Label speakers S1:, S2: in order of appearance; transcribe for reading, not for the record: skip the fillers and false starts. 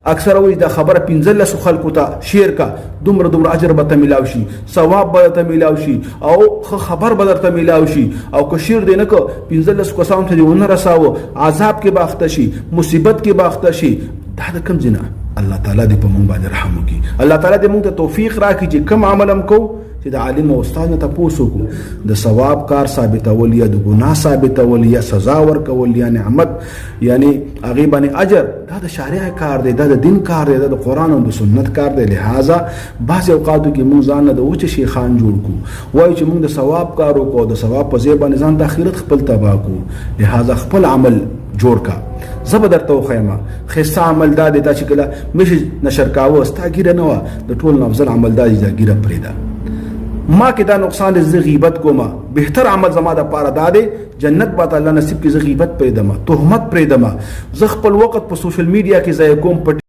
S1: اکثر وایي دا خبره 15 خلکو ته شیر کا دومره اجر به ته میلاو شي، ثواب به ته میلاو شي او خبر به درته میلاو شي، او که شیر دی نه که 15 کسانو ته دې ونه رساوه عذاب کې به اخته شي، مصیبت کې به اخته شي. دا د کوم ځای نه؟ الله تعالی دې په موږ باندې رحم وکړي. الله تعالی دې موږ ته توفیق راکړي چې کوم عمل هم کوو چې د عالم او استاد نه تاسو کو د ثواب کار ثابتول یا د ګناه ثابتول یا سزا ورکول یا نعمت یعنی هغه باندې اجر، دا د شریعه کار دی، دا د دین کار دی، دا د قران او د سنت کار دی. لہذا بعض اوقاتو کې موږ ځان نه د اوچ شیخان جوړ کو، وایي چې موږ د ثواب کار وکړو، د ثواب په ځای باندې ځان د آخرت خپل تباہ کو. لہذا خپل عمل جوړ کا. زبر درته وخیمه خصه عمل دا دی چې کله مش نشر کاوه ستا ګیره نه و، د ټول افضل عمل دا دی چې ګیره پرېدا ما کې دا نقصان ز غیبت کوما، بهتر عمل زما د پاره داده جنت به الله نصیب کې ز غیبت پرېدم، تهمت پرېدم، ز خپل وخت په سوشل میډیا کې ځای کوم